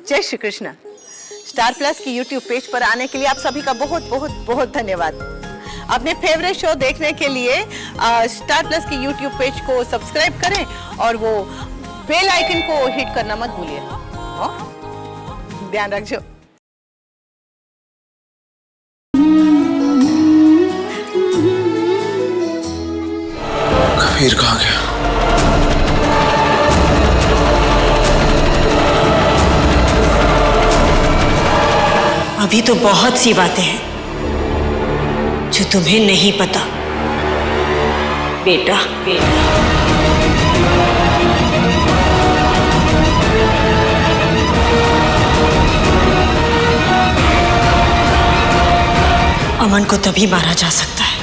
जय Shri Krishna. Star plus की YouTube page पर आने के लिए आप सभी का बहुत बहुत बहुत धन्यवाद। अपने फेवरेट शो देखने के लिए स्टार प्लस की यूट्यूब पेज को सब्सक्राइब करें और वो बेल आइकन को हिट करना मत भूलिए। ध्यान रखिए। कबीर कहाँ गया? अभी तो बहुत सी बातें हैं जो तुम्हें नहीं पता बेटा। अमन को तभी मारा जा सकता है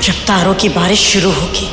जब तारों की बारिश शुरू होगी।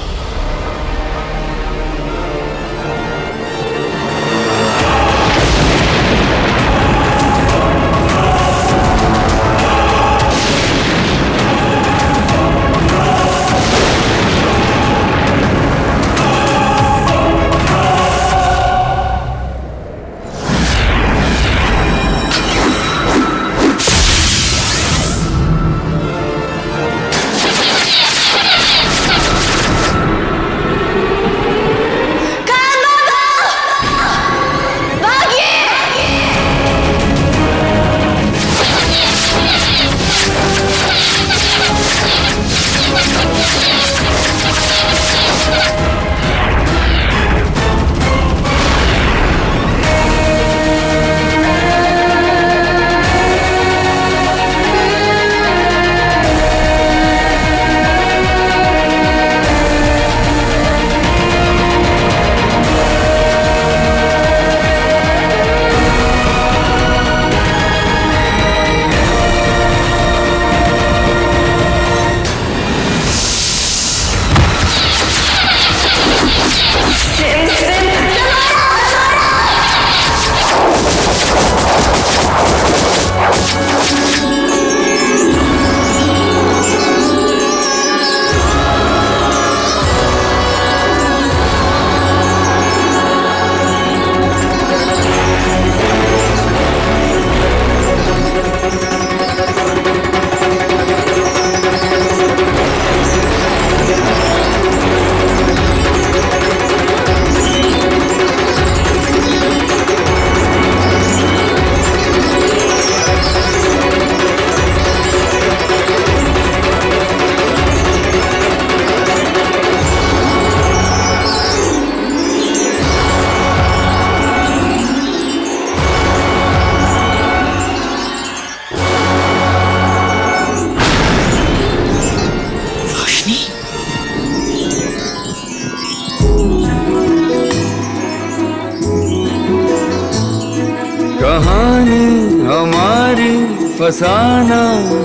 कहानी हमारी फसाना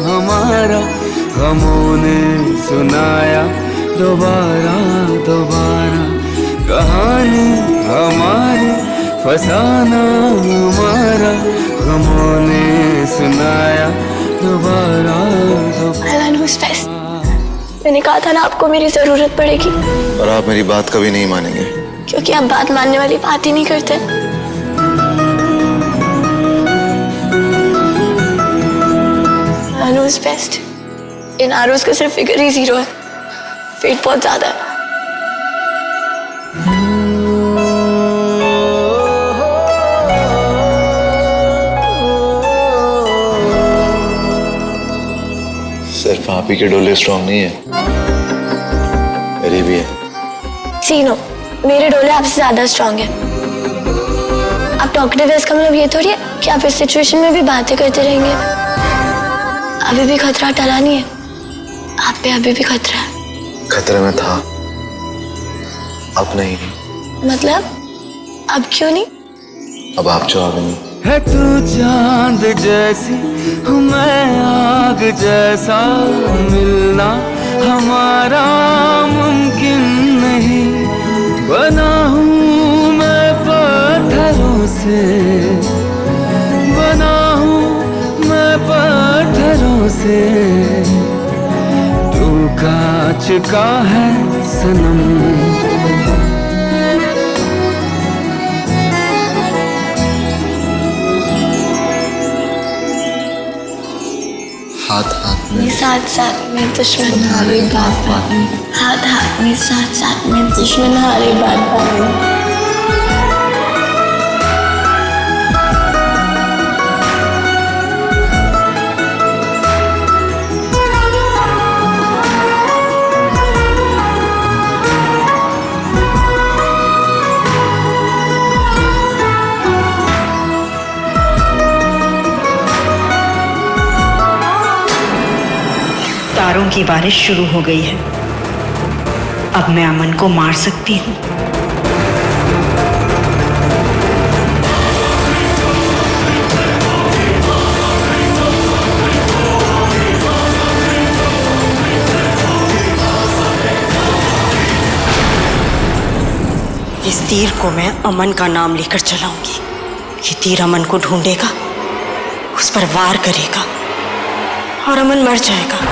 हमारा, गमों ने सुनाया दोबारा दोबारा। कहानी हमारी फसाना हमारा, गमों ने सुनाया दोबारा दोबारा। मैंने कहा था ना आपको मेरी जरूरत पड़ेगी। और आप मेरी बात कभी नहीं मानेंगे क्योंकि आप बात मानने वाली बात ही नहीं करते। आरूज बेस्ट। इन आरूज का सिर्फ फिगर ही 0 है, वेट बहुत ज्यादा है। सिर्फ आप ही के डोले स्ट्रॉन्ग नहीं है, मेरी भी है। सीनो, मेरे डोले आपसे ज्यादा स्ट्रॉन्ग है। आप टॉकटिव है इसका मतलब ये थोड़ी है कि आप इस सिचुएशन में भी बातें करते रहेंगे। अभी भी खतरा टला नहीं है, आप पे अभी भी खतरा है। खतरे में था, अब नहीं। मतलब अब क्यों नहीं? अब आप जो आ गई है तू चांद जैसी, मैं आग जैसा, मिलना हमारा मुमकिन नहीं। बना हूँ मैं पत्थरों से, बना हूँ मैं पत्थरों से, तू कांच का है सनम। हाथ हाथ में साथ साथ में दुश्मन हारे बात बात में, हाथ हाथ में साथ साथ में दुश्मन हारे बात बात में। तारों की बारिश शुरू हो गई है। अब मैं अमन को मार सकती हूँ। इस तीर को मैं अमन का नाम लेकर चलाऊंगी। ये तीर अमन को ढूंढेगा, उस पर वार करेगा और अमन मर जाएगा।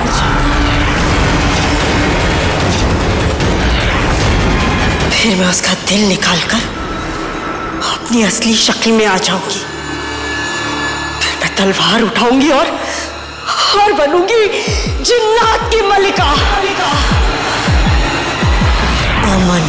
फिर मैं उसका दिल निकालकर अपनी असली शक्ल में आ जाऊंगी। फिर मैं तलवार उठाऊंगी और बनूंगी जिन्नात की मलिका। अमन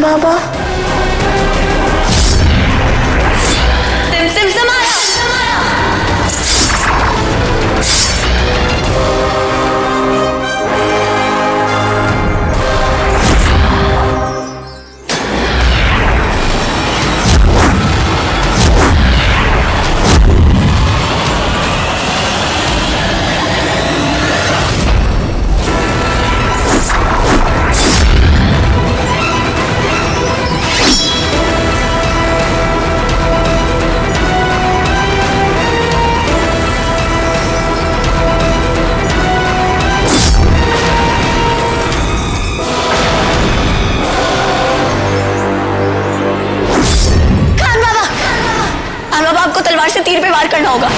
बाबा सिम समाया। आपको तलवार से तीर पे वार करना होगा।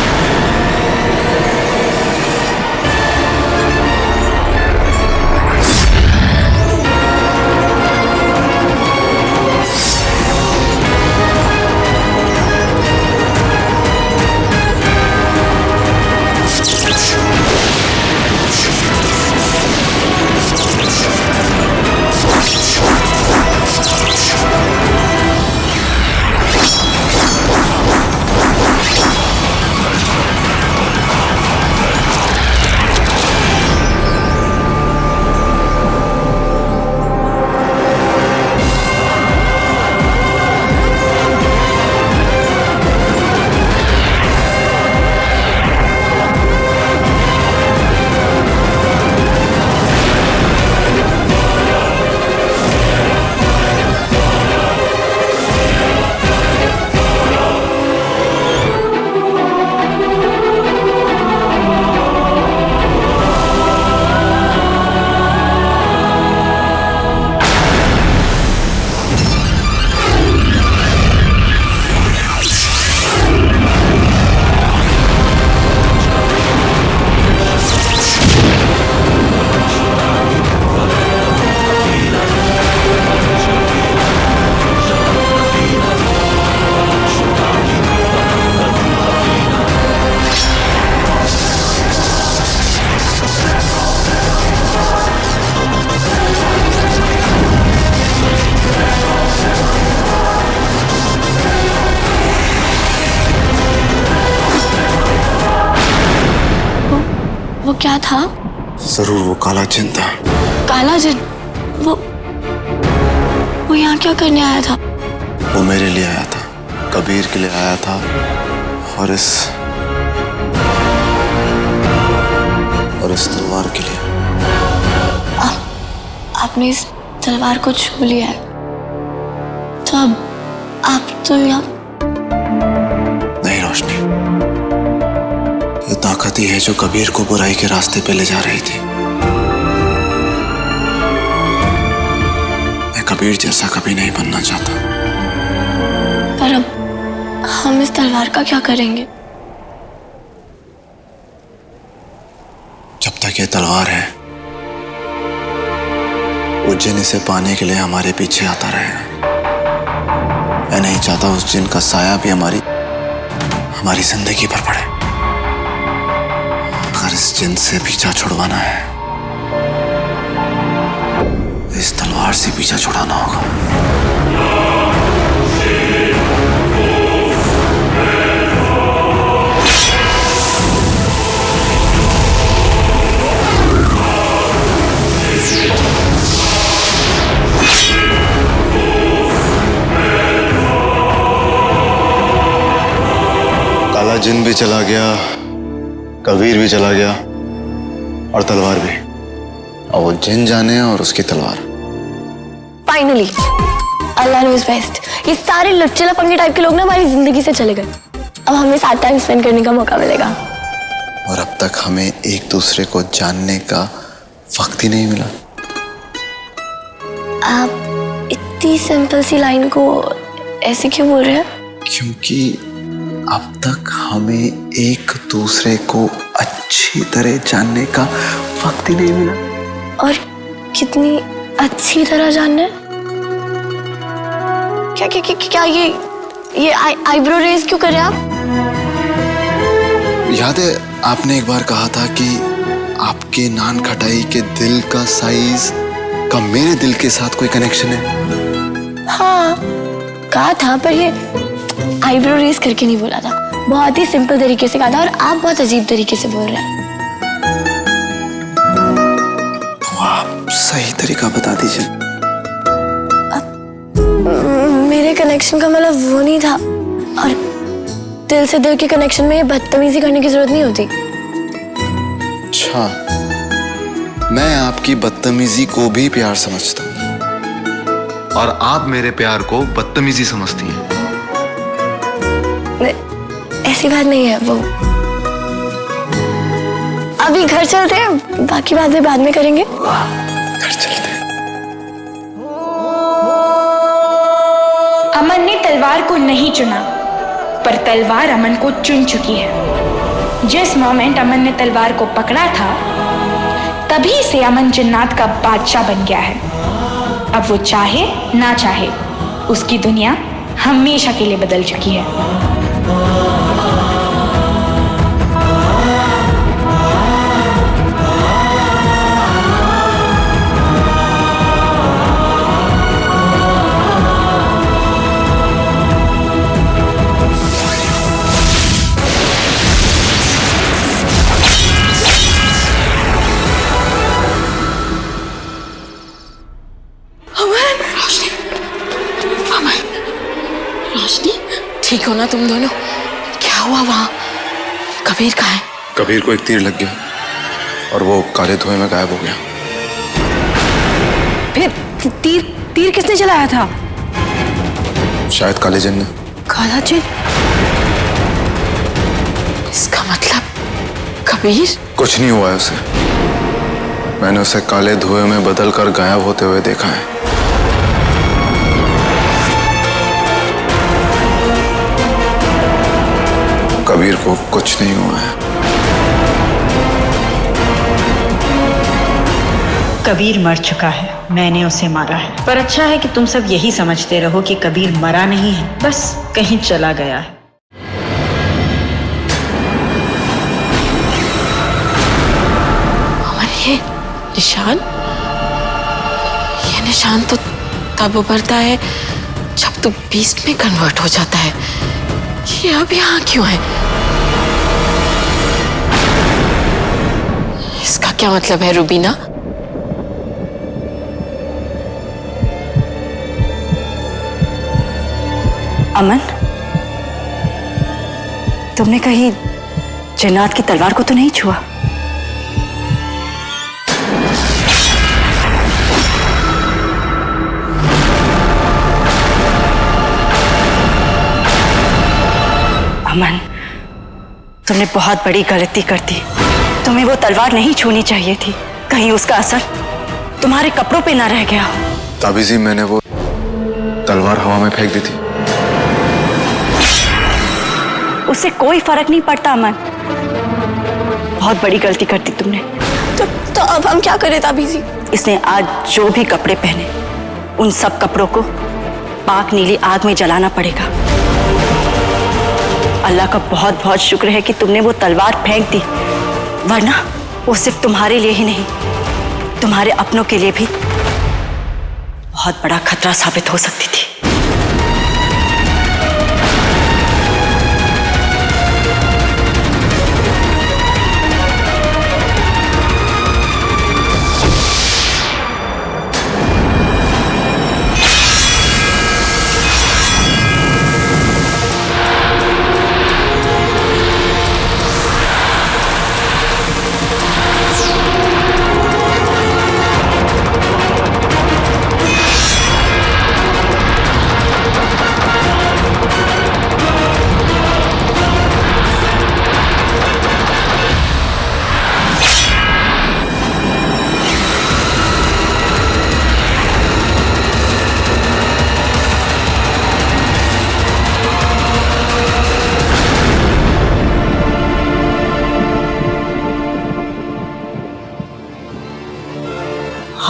वो क्या था? जरूर वो काला जिन था। काला जिन? वो यहाँ क्या करने आया था? वो मेरे लिए आया था, कबीर के लिए आया था और इस तलवार के लिए। आपने इस तलवार को छू लिया है, तो अब आप तो यहाँ। नहीं रोशनी, ये ताकत ही है जो कबीर को बुराई के रास्ते पे ले जा रही थी। मैं कबीर जैसा कभी नहीं बनना चाहता। पर अब हम इस तलवार का क्या करेंगे? जब तक ये तलवार है, उज्जैन इसे पाने के लिए हमारे पीछे आता रहेगा। मैं नहीं चाहता उस जिन का साया भी हमारी जिंदगी पर पड़े। अगर इस जिन से पीछा छुड़वाना है, तो इस तलवार से पीछा छुड़ाना होगा। काला जिन भी चला गया, कबीर भी चला गया, और तलवार भी। और वो जिन जाने और उसकी तलवार। फाइनली अल्लाह नोज़ बेस्ट। ये सारे लुच्चे लफंगे टाइप के लोग ना हमारी जिंदगी से चले गए। अब हमें साथ टाइम स्पेंड करने का मौका मिलेगा। और अब तक हमें एक दूसरे को जानने का वक्त ही नहीं मिला। आप इतनी सिंपल सी लाइन को ऐसे क्यों बोल रहे हैं? क्योंकि अब तक हमें एक दूसरे को अच्छी तरह जानने का वक्त ही नहीं मिला। और कितनी अच्छी तरह जानना है? क्या ये आईब्रो रेज क्यों करे आप? याद है आपने एक बार कहा था कि आपके नान खटाई के दिल का साइज का मेरे दिल के साथ कोई कनेक्शन है? हाँ कहा था, पर ये आईब्रो रेज करके नहीं बोला था। बहुत ही सिंपल तरीके से कहा था, और आप बहुत अजीब तरीके से बोल रहे हैं। तो आप सही तरीका बता दीजिए। मेरे कनेक्शन का मतलब वो नहीं था, और दिल से दिल के कनेक्शन में ये बदतमीजी करने की जरूरत नहीं होती। अच्छा, मैं आपकी बदतमीजी को भी प्यार समझता हूँ, और आप मेरे प्यार को बदतमीजी समझती हैं। ऐसी बात नहीं है वो। अभी घर चलते हैं, बाकी बातें बाद में करेंगे। घर चलते हैं। अमन ने तलवार को नहीं चुना, पर तलवार अमन को चुन चुकी है। जिस मोमेंट अमन ने तलवार को पकड़ा था, तभी से अमन जिन्नात का बादशाह बन गया है। अब वो चाहे ना चाहे, उसकी दुनिया हमेशा के लिए बदल चुकी है। ठीक हो ना तुम दोनों? क्या हुआ वहां? कबीर कहाँ है? कबीर को एक तीर लग गया और वो काले धुएं में गायब हो गया। फिर तीर किसने चलाया था? शायद काले जिन ने। काला जिन? इसका मतलब कबीर? कुछ नहीं हुआ है उसे। मैंने उसे काले धुएं में बदल कर गायब होते हुए देखा है। कबीर को कुछ नहीं हुआ है। कबीर मर चुका है, मैंने उसे मारा है। पर अच्छा है कि तुम सब यही समझते रहो कि कबीर मरा नहीं है, बस कहीं चला गया है। अमन, ये निशान तो तब उभरता है जब तू बीस्ट में कन्वर्ट हो जाता है। ये अब यहाँ क्यों है? इसका क्या मतलब है रुबीना? अमन, तुमने कहीं जिन्नात की तलवार को तो नहीं छुआ? अमन, तुमने बहुत बड़ी गलती कर दी। तुम्हें वो तलवार नहीं छूनी चाहिए थी। कहीं उसका असर तुम्हारे कपड़ों पे ना रह गया हो। ताबीजी, मैंने वो तलवार हवा में फेंक दी थी। उससे कोई फर्क नहीं पड़ता अमन। बहुत बड़ी गलती कर दी तुमने। तो अब हम क्या करें ताबीजी? इसने आज जो भी कपड़े पहने उन सब कपड़ों को पाक नीली आग में जलाना पड़ेगा। अल्लाह का बहुत बहुत शुक्र है कि तुमने वो तलवार फेंक दी, वरना वो सिर्फ तुम्हारे लिए ही नहीं, तुम्हारे अपनों के लिए भी बहुत बड़ा खतरा साबित हो सकती थी।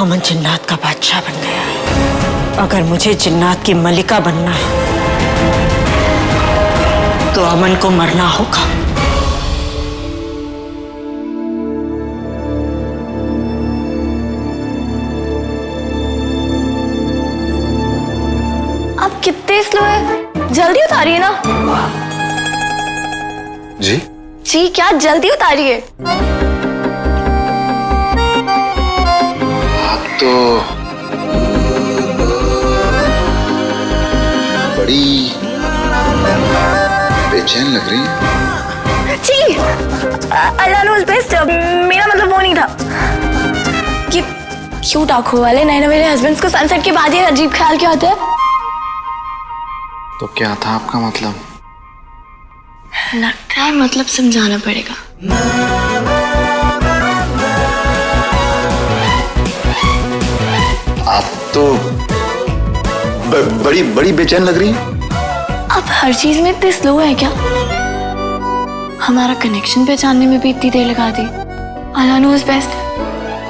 अमन जिन्नात का बादशाह बन गया है। अगर मुझे जिन्नात की मलिका बनना है तो अमन को मरना होगा। आप कितने स्लो है, जल्दी उतारिए ना। जी जी क्या, जल्दी उतारिए। आप तो बड़ी बेचैन लग रही है। जी अल्लाह नोज़ बेस्ट, मेरा मतलब वो नहीं था कि क्यों टाखू वाले नए नए हस्बैंड्स को सनसेट के बाद ये अजीब ख्याल क्यों आते हैं। तो क्या था आपका मतलब? लगता है मतलब समझाना पड़ेगा। आप तो बड़ी बड़ी बेचैन लग रही हैं। आप हर चीज में इतने स्लो है क्या? हमारा कनेक्शन पहचानने में भी इतनी देर लगा दी। अल्लाह नोज़ बेस्ट,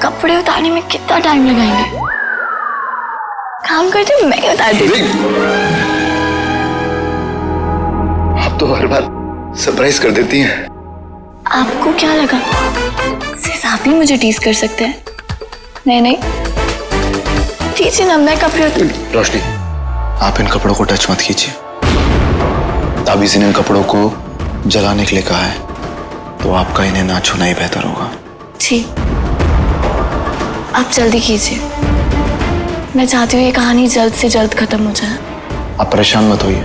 कपड़े उतारने में कितना टाइम लगाएंगे? काम करते मैं ही उतार देती। आप तो हर बार सरप्राइज कर देती हैं। आपको क्या लगा सिर्फ आप ही मुझे टीज कर सकते हैं? नहीं नहीं, कीजिए ना, मैं कपड़े रोशनी, आप इन कपड़ों को टच मत कीजिए। ताबीज़ ने इन कपड़ों को जलाने के लिए कहा है, तो आपका इन्हें ना छूना ही बेहतर होगा। ठीक, आप जल्दी कीजिए। मैं चाहती हूँ ये कहानी जल्द से जल्द खत्म हो जाए। आप परेशान मत होइए,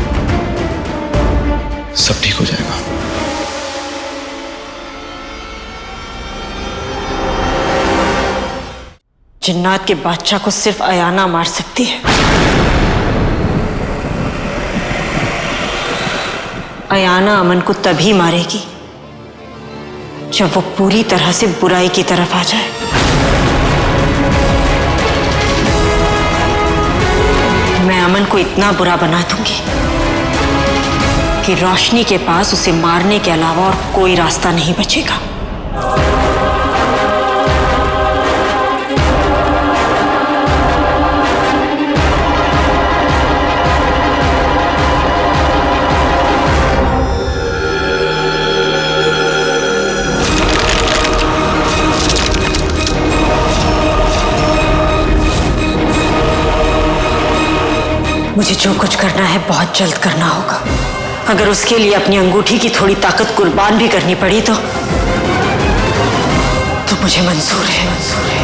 सब ठीक हो जाएगा। जिन्नात के बादशाह को सिर्फ अयाना मार सकती है। अयाना अमन को तभी मारेगी जब वो पूरी तरह से बुराई की तरफ आ जाए। मैं अमन को इतना बुरा बना दूंगी कि रोशनी के पास उसे मारने के अलावा और कोई रास्ता नहीं बचेगा। मुझे जो कुछ करना है बहुत जल्द करना होगा। अगर उसके लिए अपनी अंगूठी की थोड़ी ताकत कुर्बान भी करनी पड़ी तो मुझे मंजूर है, मंजूर है।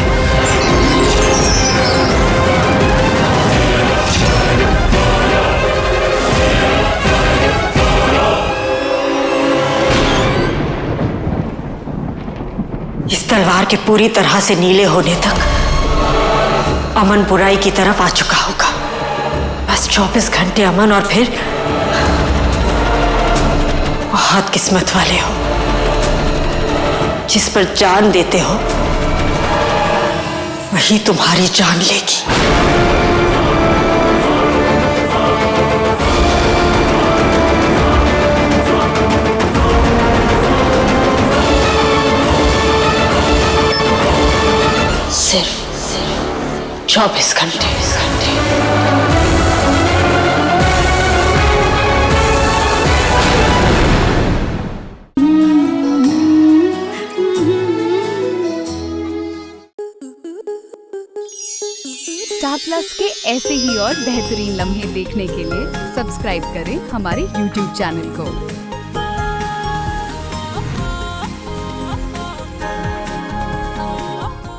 इस तलवार के पूरी तरह से नीले होने तक अमन बुराई की तरफ आ चुका होगा। बस 24 घंटे अमन, बहुत किस्मत वाले हो। जिस पर जान देते हो वही तुम्हारी जान लेगी। सिर्फ 24 घंटे। स्टार प्लस के ऐसे ही और बेहतरीन लम्हे देखने के लिए सब्सक्राइब करें हमारे YouTube चैनल को।